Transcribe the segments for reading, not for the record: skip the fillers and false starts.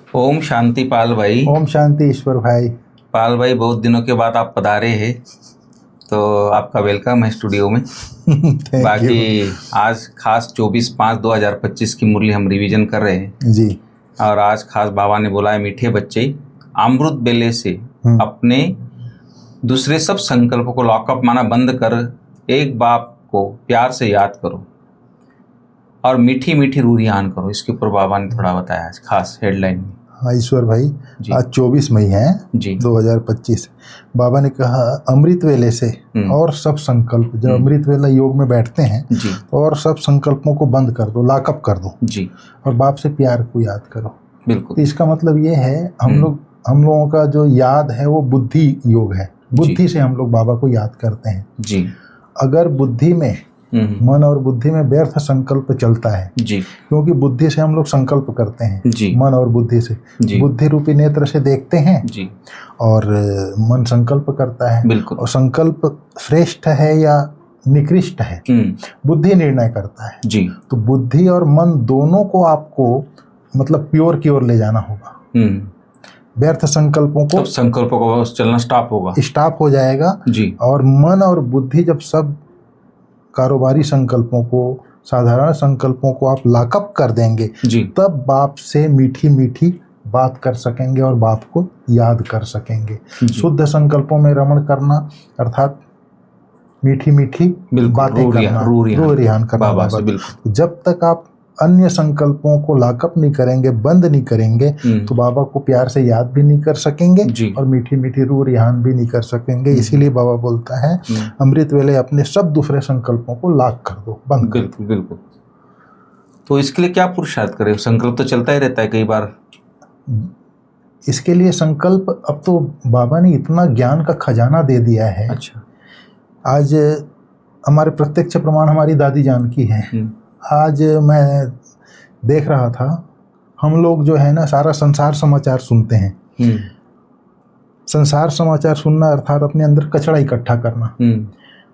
ओम शांति पाल भाई। ओम शांति ईश्वर भाई। पाल भाई, बहुत दिनों के बाद आप पधारे हैं, तो आपका वेलकम है स्टूडियो में। बाकी आज खास 24/5/2025 की मुरली हम रिवीजन कर रहे हैं जी। और आज खास बाबा ने बोला है, मीठे बच्चे अमृत बेले से अपने दूसरे सब संकल्पों को लॉकअप माना बंद कर एक बाप को प्यार से याद करो और मीठी मीठी रूह रिहान करो। इसके ऊपर बाबा ने थोड़ा बताया आज खास हेडलाइन में। हाँ ईश्वर भाई, आज 24 मई है जी 2025। बाबा ने कहा अमृत वेले से और सब संकल्प, जब अमृत वेला योग में बैठते हैं जी, और सब संकल्पों को बंद कर दो, लॉकअप कर दो जी, और बाप से प्यार को याद करो। बिल्कुल। तो इसका मतलब ये है हम लोगों का जो याद है वो बुद्धि योग है। बुद्धि से हम लोग बाबा को याद करते हैं जी। अगर बुद्धि में मन और बुद्धि में व्यर्थ संकल्प चलता है जी, क्योंकि बुद्धि से हम लोग संकल्प करते हैं जी, मन और बुद्धि से जी, बुद्धि रूपी नेत्र से देखते हैं जी, और मन संकल्प करता है। बिल्कुल। और संकल्प श्रेष्ठ है या निकृष्ट है बुद्धि निर्णय करता है जी। तो बुद्धि और मन दोनों को आपको मतलब प्योर की ओर ले जाना होगा। व्यर्थ संकल्पों को चलना स्टॉप हो जाएगा जी। और मन और बुद्धि जब सब कारोबारी संकल्पों को, साधारण संकल्पों को आप लॉकअप कर देंगे जी, तब बाप से मीठी मीठी बात कर सकेंगे और बाप को याद कर सकेंगे। शुद्ध संकल्पों में रमण करना अर्थात मीठी मीठी बातें करना, रूह रिहान करना बाबा। जब तक आप अन्य संकल्पों को लॉकअप नहीं करेंगे, बंद नहीं करेंगे तो बाबा को प्यार से याद भी नहीं कर सकेंगे और मीठी मीठी रूह रिहान भी नहीं कर सकेंगे। इसीलिए बाबा बोलता है अमृत वेले अपने सब दूसरे संकल्पों को लॉक कर दो, बंद कर दो। बिल्कुल। तो इसके लिए क्या पुरुषार्थ करें? संकल्प तो चलता ही रहता है कई बार। इसके लिए संकल्प, अब तो बाबा ने इतना ज्ञान का खजाना दे दिया है। अच्छा। आज हमारे प्रत्यक्ष प्रमाण हमारी दादी जानकी है। आज मैं देख रहा था, हम लोग जो है ना सारा संसार समाचार सुनते हैं। संसार समाचार सुनना अर्थात अपने अंदर कचरा इकट्ठा करना।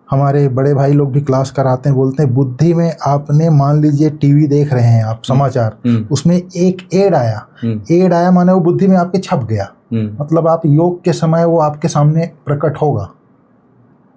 हमारे बड़े भाई लोग भी क्लास कराते हैं, बोलते हैं बुद्धि में आपने मान लीजिए टीवी देख रहे हैं आप समाचार, उसमें एक एड आया माने वो बुद्धि में आपके छप गया। मतलब आप योग के समय वो आपके सामने प्रकट होगा,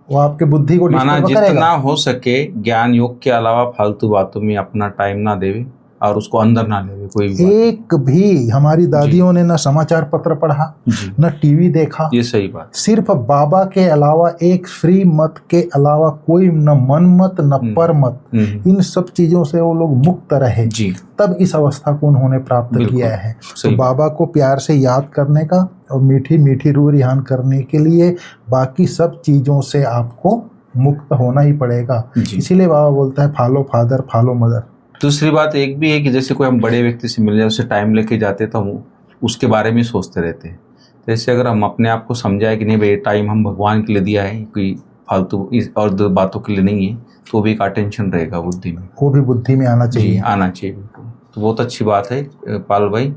वो आपके बुद्धि को डिस्टर्ब करेगा। जितना हो सके ज्ञान योग के अलावा फालतू बातों में अपना टाइम ना देवे और उसको अंदर ना लेवे कोई भी। एक भी हमारी दादियों ने ना समाचार पत्र पढ़ा, न टीवी देखा। ये सही बात। सिर्फ बाबा के अलावा, एक श्री मत के अलावा कोई न मन मत न पर मत, इन सब चीजों से वो लोग मुक्त रहे जी। तब इस अवस्था को उन्होंने प्राप्त किया है। तो बाबा को प्यार से याद करने का और मीठी मीठी रूह रिहान करने के लिए बाकी सब चीजों से आपको मुक्त होना ही पड़ेगा। इसीलिए बाबा बोलता है फॉलो फादर, फॉलो मदर। दूसरी बात एक भी है कि जैसे कोई हम बड़े व्यक्ति से मिल जाए, उससे टाइम लेके जाते तो हम उसके बारे में सोचते रहते हैं। जैसे अगर हम अपने आप को समझाए कि नहीं भाई ये टाइम हम भगवान के लिए दिया है, कोई फालतू और दो बातों के लिए नहीं है, तो भी एक अटेंशन रहेगा बुद्धि में, वो भी बुद्धि में आना चाहिए। आना चाहिए। तो बहुत अच्छी बात है पाल भाई।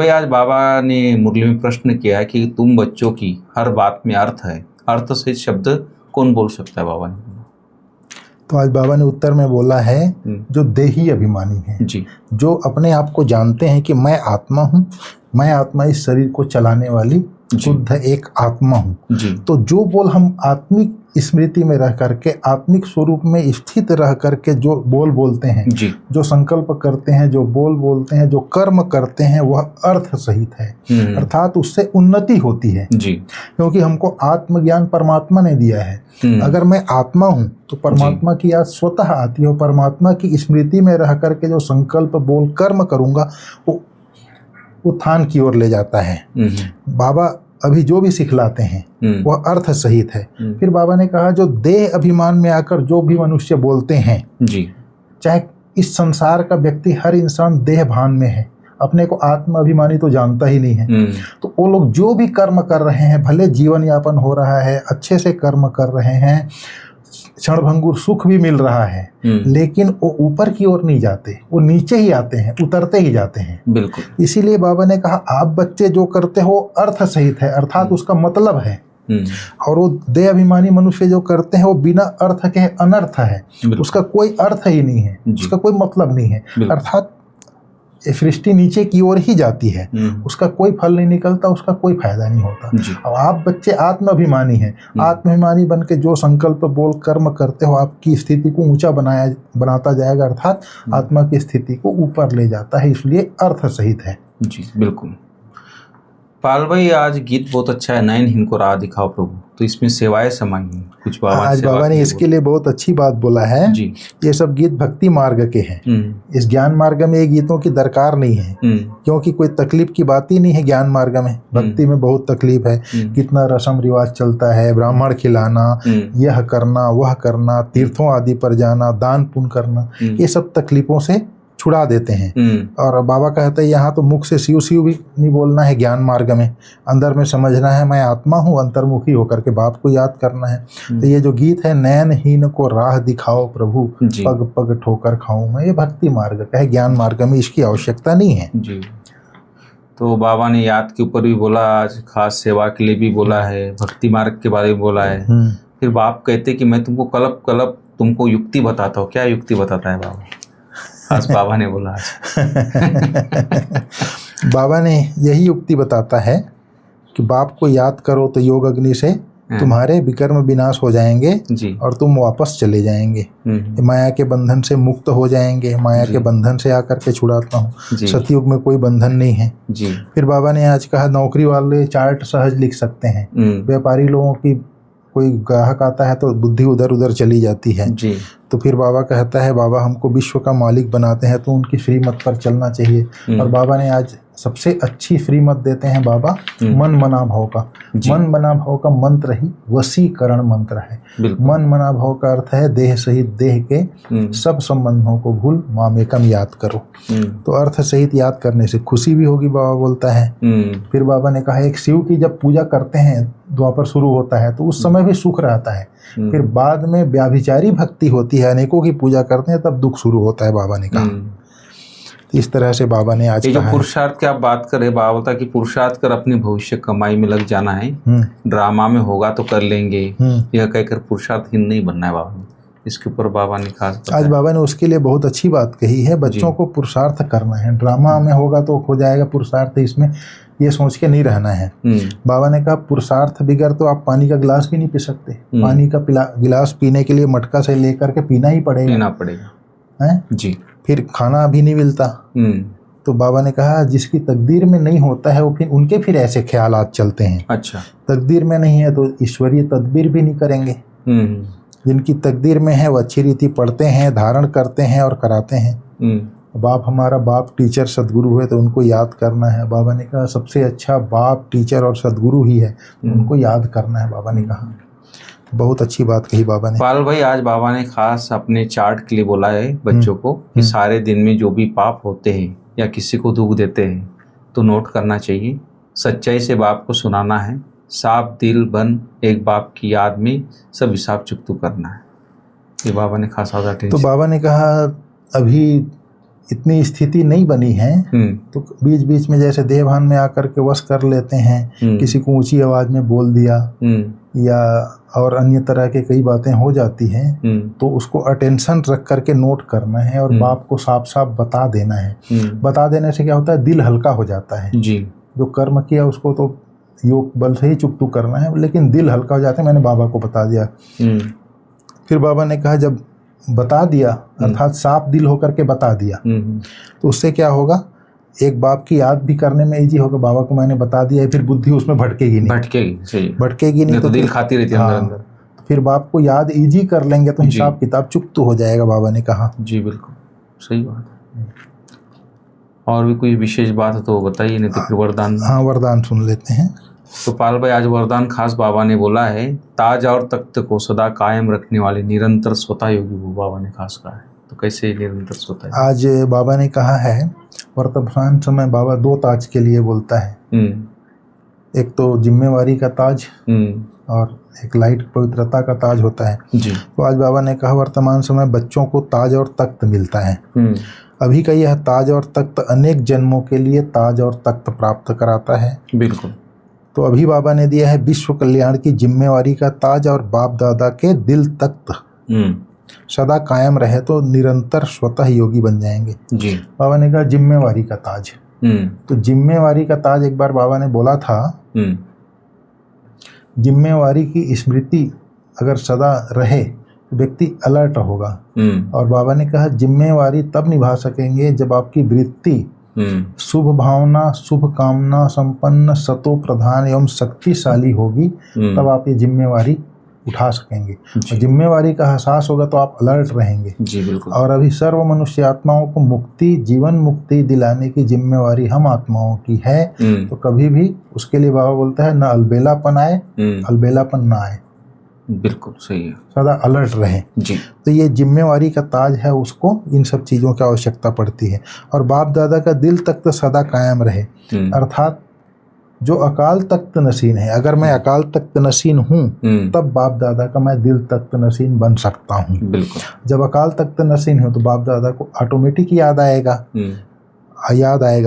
आज बाबा ने मुरली में प्रश्न किया है कि तुम बच्चों की हर बात में अर्थ है, अर्थ सहित शब्द कौन बोल सकता है? बाबा ने तो आज बाबा ने उत्तर में बोला है जो देही अभिमानी है जी, जो अपने आप को जानते हैं कि मैं आत्मा हूँ, मैं आत्मा इस शरीर को चलाने वाली शुद्ध एक आत्मा हूँ। तो जो बोल हम आत्मिक स्मृति में रह करके, आत्मिक स्वरूप में स्थित रह करके जो बोल बोलते हैं, जो संकल्प करते हैं, जो बोल बोलते हैं, जो कर्म करते हैं, वह अर्थ सहित है। अर्थात उससे उन्नति होती है जी, क्योंकि हमको आत्मज्ञान परमात्मा ने दिया है। अगर मैं आत्मा हूँ तो परमात्मा की याद स्वतः आती है। परमात्मा की स्मृति में रह करके जो संकल्प बोल कर्म करूँगा वो उत्थान की ओर ले जाता है। बाबा अभी जो भी सिखलाते हैं वह अर्थ सहित है। फिर बाबा ने कहा जो देह अभिमान में आकर जो भी मनुष्य बोलते हैं जी, चाहे इस संसार का व्यक्ति, हर इंसान देह भान में है, अपने को आत्म अभिमानी तो जानता ही नहीं है। तो वो लोग जो भी कर्म कर रहे हैं, भले जीवन यापन हो रहा है, अच्छे से कर्म कर रहे हैं, क्षणभंगुर सुख भी मिल रहा है, लेकिन वो ऊपर की ओर नहीं जाते, वो नीचे ही आते हैं, उतरते ही जाते हैं। बिल्कुल। इसीलिए बाबा ने कहा आप बच्चे जो करते हो अर्थ सहित है, अर्थात उसका मतलब है। और वो देह अभिमानी मनुष्य जो करते हैं वो बिना अर्थ के अनर्थ है, उसका कोई अर्थ ही नहीं है, उसका कोई मतलब नहीं है। अर्थात सृष्टि नीचे की ओर ही जाती है, उसका कोई फल नहीं निकलता, उसका कोई फायदा नहीं होता। अब आप बच्चे आत्माभिमानी हैं, आत्माभिमानी बन के जो संकल्प बोल कर्म करते हो आपकी स्थिति को ऊंचा बनाता जाएगा, अर्थात आत्मा की स्थिति को ऊपर ले जाता है, इसलिए अर्थ सहित है। जी बिल्कुल। पाल भाई आज गीत बहुत अच्छा है, नयन इनको राह दिखाओ प्रभु, तो इसमें सेवाएं समाई हैं कुछ बाबा। आज बाबा ने इसके लिए बहुत अच्छी बात बोला है जी। ये सब गीत भक्ति मार्ग के हैं, इस ज्ञान मार्ग में ये गीतों की दरकार नहीं है, क्योंकि कोई तकलीफ की बात ही नहीं है ज्ञान मार्ग में। भक्ति में बहुत तकलीफ है, कितना रस्म रिवाज चलता है, ब्राह्मण खिलाना, यह करना वह करना, तीर्थों आदि पर जाना, दान पुण्य करना, ये सब तकलीफों से छुड़ा देते हैं। और बाबा कहते हैं यहाँ तो मुख से शिव शिव भी नहीं बोलना है, ज्ञान मार्ग में अंदर में समझना है मैं आत्मा हूँ, अंतर्मुखी होकर के बाप को याद करना है। तो ये जो गीत है, नयनहीन को राह दिखाओ प्रभु, पग पग ठोकर खाऊं मैं, ये भक्ति मार्ग का है, ज्ञान मार्ग में इसकी आवश्यकता नहीं है। जी। तो बाबा ने याद के ऊपर भी बोला, आज खास सेवा के लिए भी बोला है, भक्ति मार्ग के बारे में बोला है। फिर बाप कहते कि मैं तुमको कलब तुमको युक्ति बताता हूँ। क्या युक्ति बताता है बाबा? आज बाबा ने बोला बाबा ने यही युक्ति बताता है कि बाप को याद करो तो योग अग्नि से तुम्हारे विकर्म विनाश हो जाएंगे जी। और तुम वापस चले जाएंगे, माया के बंधन से मुक्त हो जाएंगे। माया के बंधन से आकर के छुड़ाता हूँ, सतयुग में कोई बंधन नहीं है जी। फिर बाबा ने आज कहा नौकरी वाले चार्ट सहज लिख सकते हैं, व्यापारी लोगों की कोई ग्राहक आता है तो बुद्धि उधर उधर चली जाती है जी। तो फिर बाबा कहता है बाबा हमको विश्व का मालिक बनाते हैं तो उनकी श्रीमत पर चलना चाहिए। और बाबा ने आज सबसे अच्छी श्रीमत देते हैं बाबा, मन मना भाव का। मन मना भाव का मंत्र ही वशीकरण मंत्र है। मन मना भाव का अर्थ है देह सहित देह के सब संबंधों को भूल मामेकम याद करो। तो अर्थ सहित याद करने से खुशी भी होगी, बाबा बोलता है। फिर बाबा ने कहा एक शिव की जब पूजा करते हैं, द्वापर शुरू होता है तो उस समय भी सुख रहता है, फिर बाद में व्याभिचारी भक्ति होती है, अनेकों की पूजा करते हैं तब दुख शुरू होता है, बाबा ने कहा। इस तरह से बाबा ने आज जो पुरुषार्थ की आप बात करें, बाबा बोलता कि पुरुषार्थ कर अपनी भविष्य कमाई में लग जाना है, ड्रामा में होगा तो कर लेंगे, यह कहकर पुरुषार्थहीन नहीं बनना है। बाबा ने इसके ऊपर बाबा ने खास आज बाबा ने उसके लिए बहुत अच्छी बात कही है, बच्चों को पुरुषार्थ करना है, ड्रामा में होगा तो हो जाएगा पुरुषार्थ, इसमें ये सोच के नहीं रहना है। बाबा ने कहा पुरुषार्थ बिगड़ तो आप पानी का गिलास भी नहीं पी सकते, पानी का गिलास पीने के लिए मटका से लेकर के पीना ही पड़ेगा है जी। फिर खाना भी नहीं मिलता। तो बाबा ने कहा जिसकी तकदीर में नहीं होता है वो फिर उनके फिर ऐसे ख्यालात चलते हैं। अच्छा, तकदीर में नहीं है तो ईश्वरीय तदबीर भी नहीं करेंगे। जिनकी तकदीर में है वो अच्छी रीति पढ़ते हैं, धारण करते हैं और कराते हैं। बाप हमारा बाप टीचर सदगुरु है तो उनको याद करना है। बाबा ने कहा सबसे अच्छा बाप टीचर और सदगुरु ही है, उनको याद करना है। बाबा ने कहा बहुत अच्छी बात कही बाबा ने। पाल भाई आज बाबा ने खास अपने चार्ट के लिए बोला है बच्चों को कि सारे दिन में जो भी पाप होते हैं या किसी को दुख देते हैं तो नोट करना चाहिए, सच्चाई से बाप को सुनाना है, साफ दिल बन एक बाप की याद में सब हिसाब चुकतू करना है। ये बाबा ने खास आदत। तो बाबा ने कहा अभी इतनी स्थिति नहीं बनी है तो बीच बीच में जैसे देवभान में आकर के वश कर लेते हैं, किसी को ऊंची आवाज में बोल दिया या और अन्य तरह के कई बातें हो जाती हैं तो उसको अटेंशन रख करके नोट करना है और बाप को साफ साफ बता देना है। बता देने से क्या होता है, दिल हल्का हो जाता है जी। जो कर्म किया उसको तो योग बल से ही चुकतू करना है, लेकिन दिल हल्का हो जाता है, मैंने बाबा को बता दिया। फिर बाबा ने कहा जब बता दिया अर्थात साफ दिल होकर के बता दिया तो उससे क्या होगा, एक बाप की याद भी करने में इजी होगा। बाबा को मैंने बता दिया है, फिर बुद्धि उसमें भटकेगी नहीं, भटकेगी नहीं तो दिल खाती रहती है अंदर अंदर। फिर बाप को याद इजी कर लेंगे तो हिसाब किताब चुकतू हो जाएगा, बाबा ने कहा। जी बिल्कुल सही बात है। और भी कोई विशेष बात है तो बताइए, नहीं तो फिर वरदान। हाँ वरदान सुन लेते हैं। तो पाल भाई आज वरदान खास बाबा ने बोला है, ताज और तख्त को सदा कायम रखने वाले निरंतर स्वतः योगी वो बाबा ने खास कहा है। तो कैसे निरंतर स्वतः? आज बाबा ने कहा है वर्तमान समय बाबा दो ताज के लिए बोलता है, एक तो जिम्मेवारी का ताज और एक लाइट पवित्रता का ताज होता है जी। तो आज बाबा ने कहा वर्तमान समय बच्चों को ताज और तख्त मिलता है। अभी का यह ताज और तख्त अनेक जन्मों के लिए ताज और तख्त प्राप्त कराता है। बिल्कुल। तो अभी बाबा ने दिया है विश्व कल्याण की जिम्मेवारी का ताज और बाप दादा के दिल तख्त। सदा कायम रहे तो निरंतर स्वतः योगी बन जाएंगे। जी। बाबा ने कहा जिम्मेवारी का ताज। तो जिम्मेवारी का ताज एक बार बाबा ने बोला था, जिम्मेवारी की स्मृति अगर सदा रहे तो व्यक्ति अलर्ट होगा। और बाबा ने कहा जिम्मेवारी तब निभा सकेंगे जब आपकी वृत्ति शुभ भावना, शुभ कामना संपन्न, सतो प्रधान एवं शक्तिशाली होगी, तब आप ये जिम्मेवारी उठा सकेंगे। और जिम्मेवारी का एहसास होगा तो आप अलर्ट रहेंगे। जी बिल्कुल। और अभी सर्व मनुष्य आत्माओं को मुक्ति, जीवन मुक्ति दिलाने की जिम्मेवारी हम आत्माओं की है। तो कभी भी उसके लिए बाबा बोलता है न अलबेलापन आए, अलबेलापन ना आए, बिल्कुल सही है, सदा अलर्ट रहे। जी। तो ये जिम्मेवारी का ताज है, उसको इन सब चीज़ों की आवश्यकता पड़ती है। और बाप दादा का दिल तख्त सदा कायम रहे, अर्थात जो अकाल तख्त नसीन है, अगर मैं अकाल तख्त नसीन हूँ तब बाप दादा का मैं दिल तख्त नसीन बन सकता हूँ। बिल्कुल। जब अकाल तख्त नसीन हो तो बाप दादा को ऑटोमेटिक याद आएगा,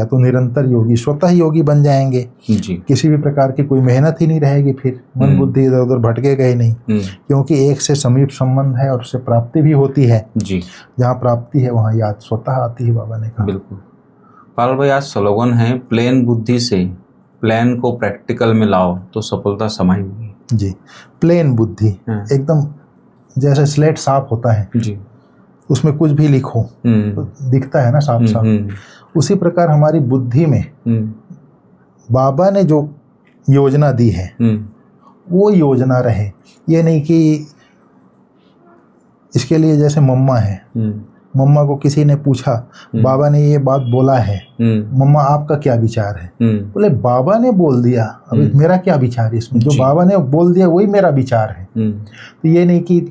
तो निरंतर योगी, स्वतः योगी बन जाएंगे। जी। किसी भी प्रकार की कोई मेहनत ही नहीं रहेगी, फिर मन बुद्धि इधर उधर भटकेगा ही नहीं, क्योंकि एक से समीप संबंध है और उससे प्राप्ति भी होती है। जी। जहाँ प्राप्ति है वहाँ याद स्वतः आती है, बाबा ने कहा। बिल्कुल। पाल भाई, आज स्लोगन है प्लेन बुद्धि से प्लान को प्रैक्टिकल में लाओ तो सफलता समाई हुई। जी। प्लेन बुद्धि, एकदम जैसे स्लेट साफ होता है, जी, उसमें कुछ भी लिखो तो दिखता है ना साफ साफ, उसी प्रकार हमारी बुद्धि में बाबा ने जो योजना दी है वो योजना रहे। ये नहीं कि इसके लिए जैसे मम्मा है, मम्मा को किसी ने पूछा बाबा ने ये बात बोला है, मम्मा आपका क्या विचार है? बोले बाबा ने बोल दिया, अभी मेरा क्या विचार है इसमें? जो बाबा ने बोल दिया वही मेरा विचार है। तो ये नहीं कि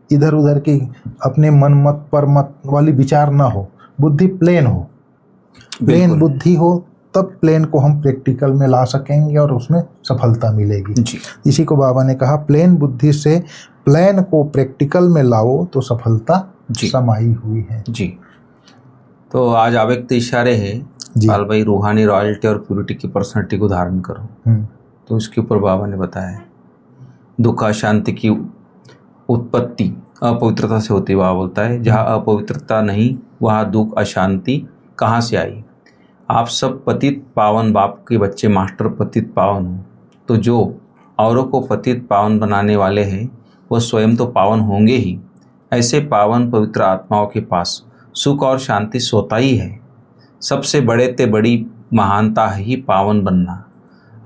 इधर उधर की अपने मन मत पर मत वाली विचार ना हो, बुद्धि प्लेन हो, प्लेन बुद्धि हो, तब प्लेन को हम प्रैक्टिकल में ला सकेंगे और उसमें सफलता मिलेगी। इसी को बाबा ने कहा प्लेन बुद्धि से प्लान को प्रैक्टिकल में लाओ तो सफलता समाई हुई है। जी। तो आज अव्यक्त इशारे है पाल भाई, रूहानी रॉयल्टी और प्यूरिटी की पर्सनालिटी को धारण करो। तो इसके ऊपर बाबा ने बताया दुख अशांति की उत्पत्ति अपवित्रता से होती है। बाबा बोलता है जहाँ अपवित्रता नहीं वहाँ दुख अशांति कहाँ से आई? आप सब पतित पावन बाप के बच्चे, मास्टर पतित पावन हो, तो जो औरों को पतित पावन बनाने वाले हैं वह स्वयं तो पावन होंगे ही। ऐसे पावन पवित्र आत्माओं के पास सुख और शांति सोता ही है। सबसे बड़े ते बड़ी महानता है ही पावन बनना।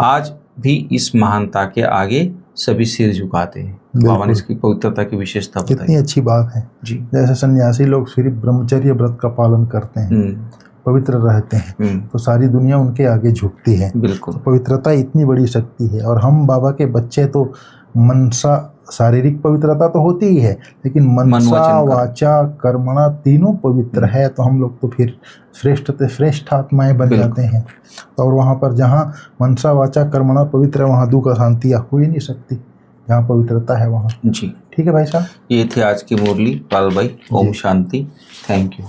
आज भी इस महानता के आगे सभी सिर झुकाते हैं। बाबा ने इसकी पवित्रता की विशेषता बताई। कितनी अच्छी बात है जी। जैसे सन्यासी लोग सिर्फ ब्रह्मचर्य व्रत का पालन करते हैं, पवित्र रहते हैं, तो सारी दुनिया उनके आगे झुकती है। बिल्कुल। तो पवित्रता इतनी बड़ी शक्ति है। और हम बाबा के बच्चे तो मनसा, शारीरिक पवित्रता तो होती ही है, लेकिन मनसा वाचा कर्मणा तीनों पवित्र है। तो हम लोग तो फिर श्रेष्ठ से श्रेष्ठ आत्माएं बन जाते हैं। और वहाँ पर जहाँ मनसा वाचा कर्मणा पवित्र है वहाँ दुख अशांति हो ही नहीं सकती। जहाँ पवित्रता है वहाँ। जी ठीक है भाई साहब, ये थे आज की मुरली पाल भाई। ओम शांति। Thank you.